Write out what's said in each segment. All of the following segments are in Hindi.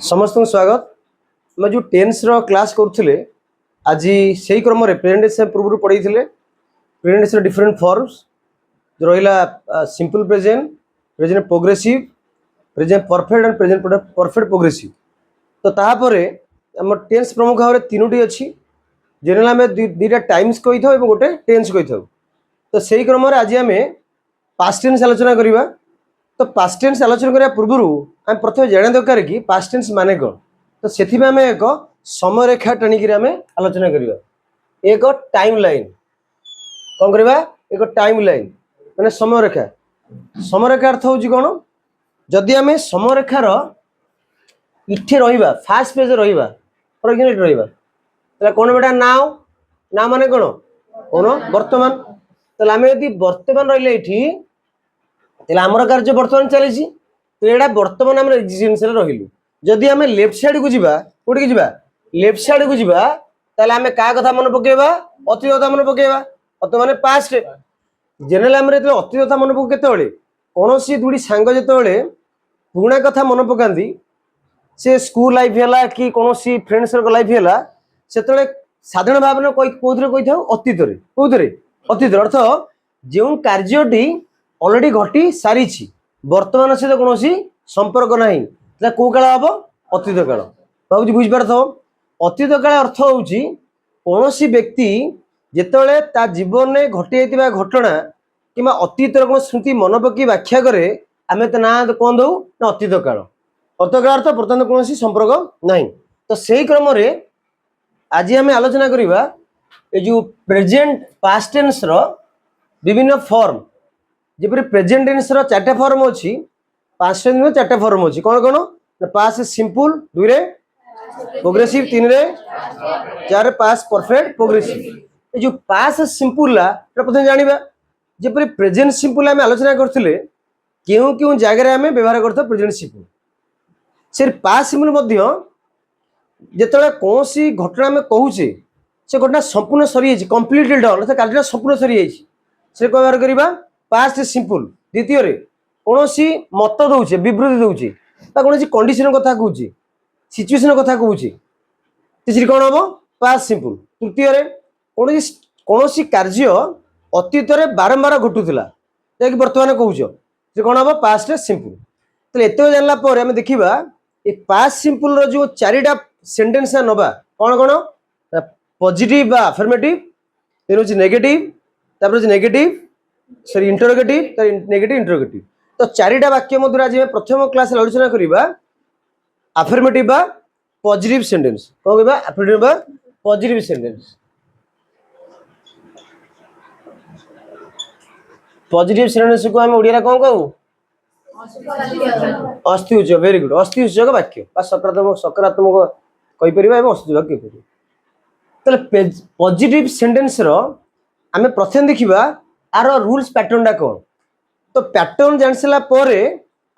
समस्त स्वागत मैं जो टेन्स रो क्लास करुले आज से क्रम प्रेजेंटेशन पूर्व पढ़ी प्रेजेंटेशन डिफरेंट फॉर्म्स जो रहा simple present present progressive present perfect and present perfect progressive तो तापर आम टेन्स प्रमुख भाव में तीनोटी अच्छी जनरल आम दुईटा टाइम्स कही था गोटे टेन्स कही था तो से क्रम आज आम पास्ट टेन्स आलोचना करवा तो पास्ट टेन्स आलोचना करने पूर्व आम प्रथम जाना दरकार कि पास्ट टेन्स माने कौन तो से एक समय रेखा टाणिक आलोचना करवा एक टाइम लाइन कौन करवा एक टाइम लाइन मैंने समय रेखा अर्थ हूँ कौन जदि आम समय रेखार इठे रहा फास्ट पेज रहा रहा कौन बेटा नाउ ना माने कौन कौन वर्तमान तो आम यदि वर्तमान रही आमर कार्य बर्तमान चली तो यहाँ बर्तमान आम एक्जिस्टेंस रही जदि आम लेफ्ट साइड को जीवा कौटी की लेफ्ट साइड को जीवा ताले आम क्या कथा मन पकेबा अतीत कथा मन पकेबा अत माने पास्ट जनरल आम अतीत कथा मन पके केतबेले कौन दुड़ी सांग जिते पुराणा कथा मन पकाती से स्कूल लाइफ है कि कौन फ्रेंड्स लाइफ है से साधारण भाव में कौन था अतीत कौन अतीत अर्थ जो कार्यटी ऑलरेडी घटी सारी वर्तमान सहित कौन संपर्क ना कौ काल हम अतीत काल भाई बुझीपार अतीत काल अर्थ हूँ कौन व्यक्ति जिते ता जीवन में घटी जाता घटना कि अतीत कौन स्मृति मन पकी व्याख्या करे आम तो ना कौन दौ ना अतीत काल अतीत काल अर्थ बर्तमान कौन संपर्क ना तो से क्रम आज आम आलोचना करवा जो प्रेजेंट पास्ट टेन्स विभिन्न फॉर्म जपरी प्रेजेंट टेन्स रो चार्टा फॉर्म अच्छी पास्ट टेन्स में चार्टा फॉर्म अच्छी कौन कौन पास्ट सिंपल दुई रे प्रोग्रेसिव तीन रे चार पास्ट परफेक्ट प्रोग्रेसिव जो पास्ट सिंपल प्रथम जाना जपरी प्रेजेंट सिंपल आम आलोचना करते क्यों क्यों जगह आम व्यवहार करते प्रेजेंट सिंपल से पास्ट सिंपल जिते कौन सी घटना आम कहूचे से घटना संपूर्ण सरी कम्प्लीटली डन अर्थात कार्य संपूर्ण सरी से व्यवहार करवा पास्ट सिंपल द्वितीय कौन सी मत दौचे विवृत्ति दौचे कौन कंडीशन कथा कहूँ सिचुएशन कथा कहूँ कौन हम पास्ट सिंपल तृतीय कौन कार्य अतीत बारंबार घटुला जैक बर्तमान कहूँ कौन हम पास्ट सिंपल तो एत जानला आम देखा ये पास्ट सिंपल जो चारिटा सेंटेंस नवा कौन कौन पॉजिटिव अफर्मेटिव तेज negative negative sorry interrogative negative interrogative तो चारिटा वाक्य मध्य आज प्रथम क्लास आलोचना करवा अफर्मेटिव बा पॉजिटिव सेंटेंस कौन कहबा अफर्मेटिव बा पॉजिटिव सेंटेंस पॉजिटिव सेंटेंस को हम ओडिया कौन कहू अस्थिसूचक वेरी गुड अस्थिसूचक वाक्य बा सकारात्मक कहि परिबा एवं अस्थिसूचक कहि परिबा तो पॉजिटिव सेंटेंस रो आमे प्रथम देखिबा आर रूल्स पैटर्न टा कौन तो पैटर्न जान सारा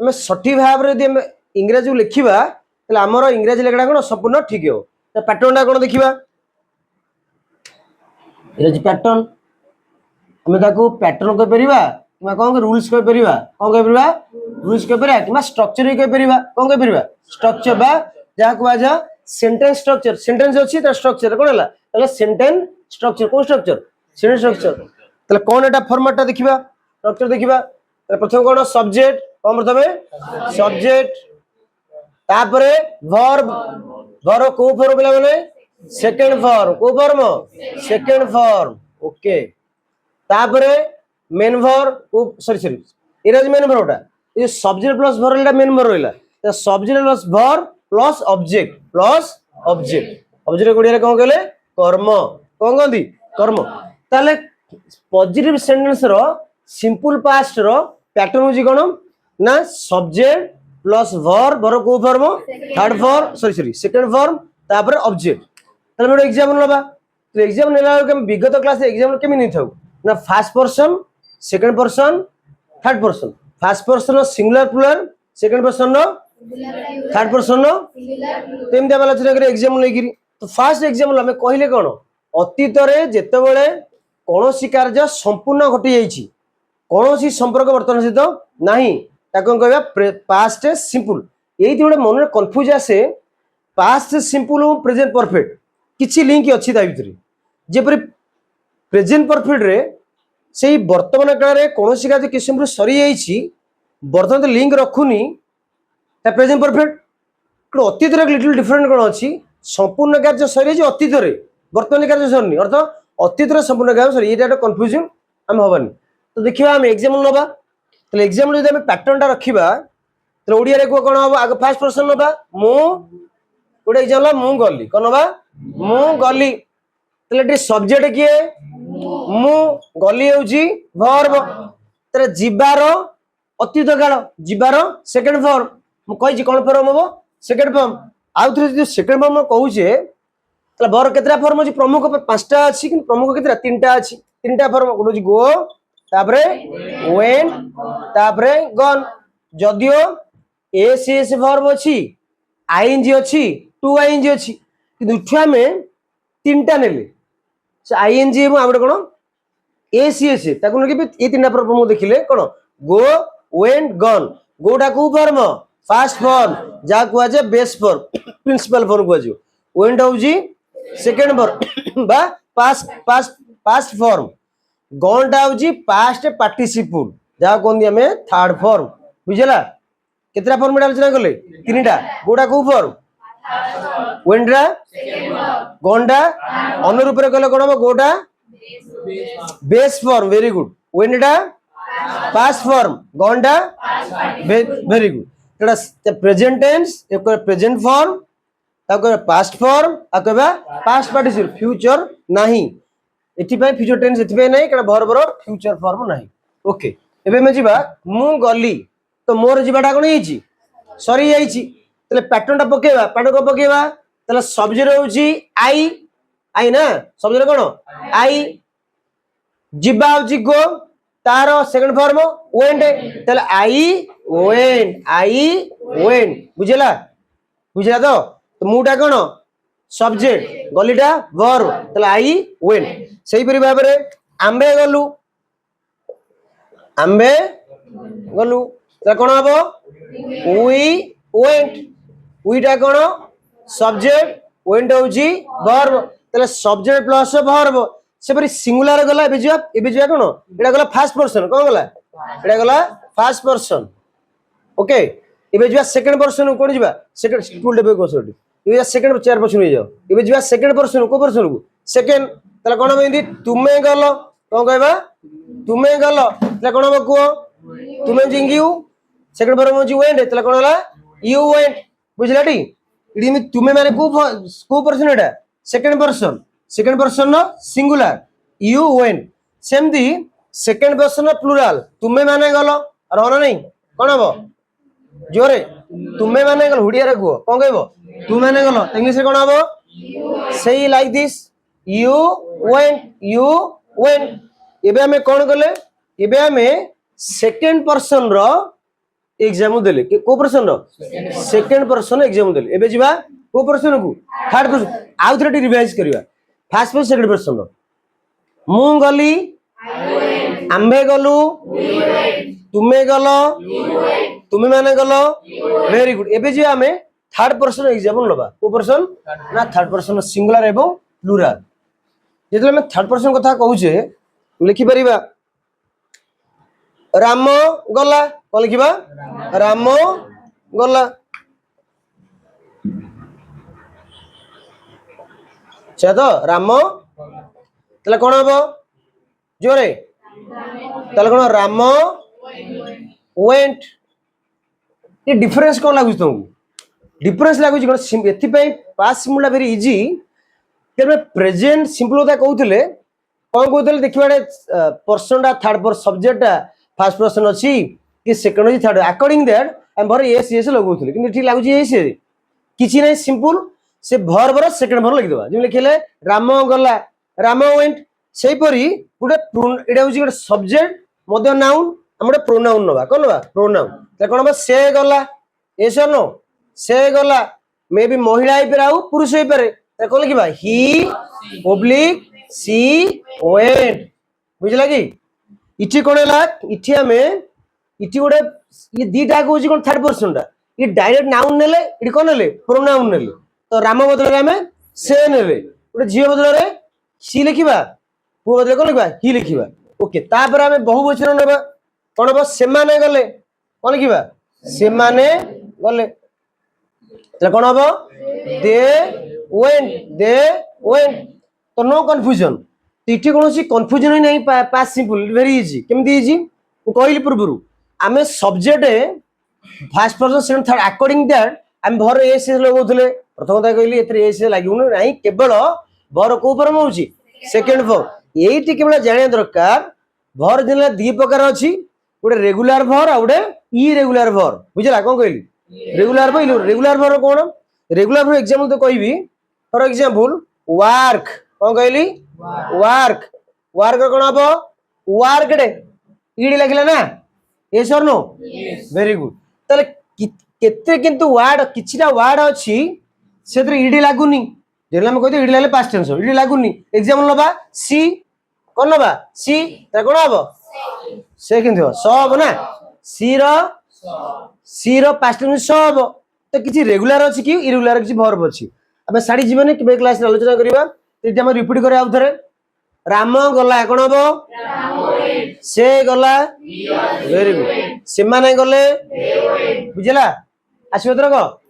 आम सठिक भाव में इंग्राजी लिखा आमर इंग्राजी लेखा कौन संपूर्ण ठीक हो तो पैटर्न टा कौन देखा इंग्राजी पैटर्न आम पैटर्न कह कौन रूल्स कह कौन कह रूल्स कह कि स्ट्रक्चर ही कह कौन कह स्ट्रक्चर बा जहाँ कह सेंटेंस स्ट्रक्चर सेंटेंस अच्छी स्ट्रक्चर कौन है सेंटेंस स्ट्रक्चर कौन स्ट्रक्चर सेंटेंस स्ट्रक्चर कौन एटा फॉर्मेट देखा स्ट्रक्चर देखा प्रथम कौन सब्जेक्ट कौन प्रथम सब्जेक्ट तापर वर्ब वर्ब को फॉर्म बोला माने सेकंड फॉर्म को फॉर्म सेकंड फॉर्म ओके तापर main verb sorry sorry erase main वर्बटा ये सब्जेक्ट प्लस वर्ब एटा मेन वर्ब रहला तो subject plus verb plus object object गुडिया कौन कहले कर्म कौन कहंदी कर्म ताले पॉजिटिव सेंटेंस रो सिंपल पास्ट रो पैटर्न होजी कोन ना सब्जेक्ट प्लस वर्ब वर्ब को form third form sorry second form तापर ऑब्जेक्ट तले मोर एग्जांपल लबा तो एग्जांपल नेला के विगत क्लास एग्जांपल केमि नै थाउ ना first person second person third person first person रो सिंगुलर प्लुरल सेकंड पर्सन रो थर्ड पर्सन रो तेम दे आलोचना करे एग्जांपल लेकिरी तो फर्स्ट एग्जांपल हमें कहिले कोन अतीत रे जेतेबेले कौन कार्य संपूर्ण घटी जाइए कौन संपर्क बर्तमान सहित ना कह पास्ट सिंपल यही गोटे मन कन्फ्यूज आसे पास्ट सिंपल प्रेजेंट परफेक्ट किछि लिंक अच्छी ता भितर जेपरि प्रेजेंट परफेक्ट रे से वर्तमान काल में कौन कार्य किसी सरी जाइए बर्तमान तो लिंक रखुनी प्रेजेंट परफेक्ट अतीत लिटिल डिफरेंट कौन अच्छी संपूर्ण कार्य सरी अतीत वर्तमान कार्य सरनी अर्थ अतीत संपूर्ण कार्य सरी ये कन्फ्यूजन आम हबानी तो देखा आम एग्जाम्पल नवा तो एग्जाम्पल जो पैटर्न टा रखा तो ओडिया कह कौन हम आगे फास्ट पर्सन नवा मु गोटे एग्जाम्पल मु गली कौन नवा मु गली तो सब्जेक्ट किए मु गली होउची वर्ब तेरे जिबार अतीत काल जिबार सेकंड फॉर्म मु कहि कोन फॉर्म हो सेकंड फॉर्म आउ थरे जो सेकंड फॉर्म कहूचे तला बर केतरा फॉर्म अछि प्रमुख पांचटा अछि कि प्रमुख केतरा तीनटा अछि तीनटा फॉर्म गुडो गो तापरे वेंट तापरे गन जदियो एसीएस फॉर्म अछि आईएनजी अछि टू आईएनजी अछि कि उठा में तीनटा नेले से आईएनजी एवं आउटे कोन एसीएस ताकू लगे ये तीन प्रॉब्लम देखिले कौन गो वेंट गन गोटा को फॉर्म फास्ट फॉर्म जहाँ कुआ जाए बेस फॉर्म प्रिंसिपल फॉर्म कुआ जाए वेंट होउजी सेकंड फॉर्म बा पास्ट पास्ट पास्ट फॉर्म गनटा होउजी पास्ट पार्टिसिपल जहाँ कहंदी हमें थर्ड फॉर्म बुझला केतरा फॉर्म एटा आलोचना करले तीनटा गोटा को फॉर्म वेंटरा गनटा अनुरूप रे कहले कोन हो गोटा बेस फॉर्म वेरी गुड वेनटा पास्ट फॉर्म गॉन्डा वेरी गुड एटा प्रेजेंट टेंस एक प्रेजेंट फॉर्म ताको पास्ट फॉर्म आकबा पास्ट पार्टिसिपल फ्यूचर नाही एथि पय फ्यूचर टेंस एथि पय नाही केटा भर भर फ्यूचर फॉर्म नाही ओके एबे मे जिबा मु गली तो मोर जिबाटा कोन हिची सरी जाईची तले पैटर्न टा पकेबा पैटर्न को पकेबा तले सब्जेक्ट होउची आई आई ना सब्जेक्ट कोन आई जिबा होची गो तार सेकंड फॉर्म वेंट तले आई वेंट बुझला बुझला तो मुटा कोन सब्जेक्ट गलीटा वर्ब तले आई वेंट सही परि भाबरे आंबे गलु तले कोन हबो वी वेंट वीटा कोन सब्जेक्ट वेंट होची वर्ब तले सब्जेक्ट प्लस वर्ब से परि सिंगुलर गला एबे जिया कोन एटा गला फर्स्ट पर्सन कोन गला एटा गला फर्स्ट पर्सन ओके एबे जिया सेकंड पर्सन कोन जिबा सेकंड स्कूल डेबे कोसोटी एबे सेकंड चार पर्सन हो जाओ एबे जिया सेकंड पर्सन को पर्सन को सेकंड तला कोन बेंदी तुमे गलो कोन कहबा तुमे गलो तला कोन हो को तुमे जिंगियू सेकंड पर्सन हो जी वेंट तला कोन हला यू वेंट बुझलाटी इडी में तुमे माने को पर्सन एटा सेकंड पर्सन नो सिंगुलर यू वेंट सेमदी सेकंड पर्सन नो प्लुरल तुमे माने गलो रहना नहीं कोन हबो जोरे तुमे माने गलो हुडिया रे को कोन कहबो तू माने गलो इंग्लिश रे कोन हबो सेई लाइक दिस यू वेंट एबे हमें कोन करले एबे हमें सेकंड पर्सन रो एग्जाम देले को पर्सन रो सेकंड पर्सन एग्जाम देले एबे जिबा को पर्सन को थर्ड पर्सन आउ थ्री रिवाइज करिवा फर्स्ट पर्सन सेकंड पर्सन रो मु गली आंबे गलु तुमे गलो तुमे माने गलो वेरी गुड एबे जे हमें थर्ड पर्सन एग्जांपल लबा को पर्सन ना थर्ड पर्सन सिंगुलर एवं प्लुरल जेतले हम थर्ड पर्सन कथा कहू छे लिखि परिबा राम गला कोन लिखिबा राम गला छे तो राम तले कोन हबो जोरे तले कोन राम वेंट ये डिफरेंस कोन लागु तुमको डिफरेंस लागु कोन एथि पय पास सिमुला वेरी इजी केबे प्रेजेंट सिंपल होता कहउतले कोन कहउतले देखिबाडे पर्सन दा थर्ड पर सब्जेक्ट फर्स्ट पर्सन अछि कि सेकंड अछि थर्ड अकॉर्डिंग दैट हम भर एस लगउतले कि ठीक लागु एस किछि नै सिंपल से भर भर सेकंड भर लिख देबा जे लिखले राम गला राम वेंट सेही परी गुटे एडा होछि गुटे सब्जेक्ट मध्य नाउन हमरे प्रोनाउन नबा कोन नबा प्रोनाउन त कोन बा से गला एस नो से गला मे बी महिला ही पेराउ पुरुष ही पेरे त कोन लिखबा ही पब्लिक सी वेंट बुझला कि इठी कोन ला इठी हमें इठी गुटे ये दीटा को होछि कोन थर्ड पर्सन दा ये डायरेक्ट नाउन नेले ये कौन नेले प्रोनाउन नेले तो राम बदल आम से नेले गोटे झील बदल सी लिखा पुओ बदल कौन लिखा हि लिखा ओके तापर आम बहुवचन नेबा कौन हम से गले कौन लिखा से गले कौन हम दे वेंट तो नो कन्फ्यूजन इठी कौन कन्फ्यूजन ही नहीं पास सिंपल वेरी इजी केमती इजी कहली पूर्व आम subject fast person second third according that आम भर एस लगाउले प्रथम कथा कहली एथरे एस लागुन नहीं केवल भर को फॉर्म होउची सेकंड फॉर्म एठी केवल जानिया दरकार भर जिला दी प्रकार अछि गोटे रेगुलर भर आ गोटे इरेगुलर भर बुझला कोन कहली रेगुलर भर कोन रेगुलर भर एग्जांपल तो कहबी फॉर एग्जांपल वर्क कोन कहली वर्क वर्क कोन हबो वर्क डे ईडी लागला ना यस और नो वेरी गुड ताले केते किंतु वर्ड किछिटा वर्ड अछि सेतरे ईडी लागुनी जेला हम कहते ईडी लागले पास्ट टेंस ईडी लागुनी एग्जांपल नबा सी कोन नबा सी त कोन हबो से किंतु सब ना सी रो पास्ट टेंस सब तो किछि रेगुलर अछि कि इरेगुलर किछि वर्ब अछि अब साडी जीवन के क्लास रे आलोचना करिबा एटा हम रिपीट करे आउथरे राम गला कोन हबो से गला वेरी गुड से माने गले बुझला आसीबो तरक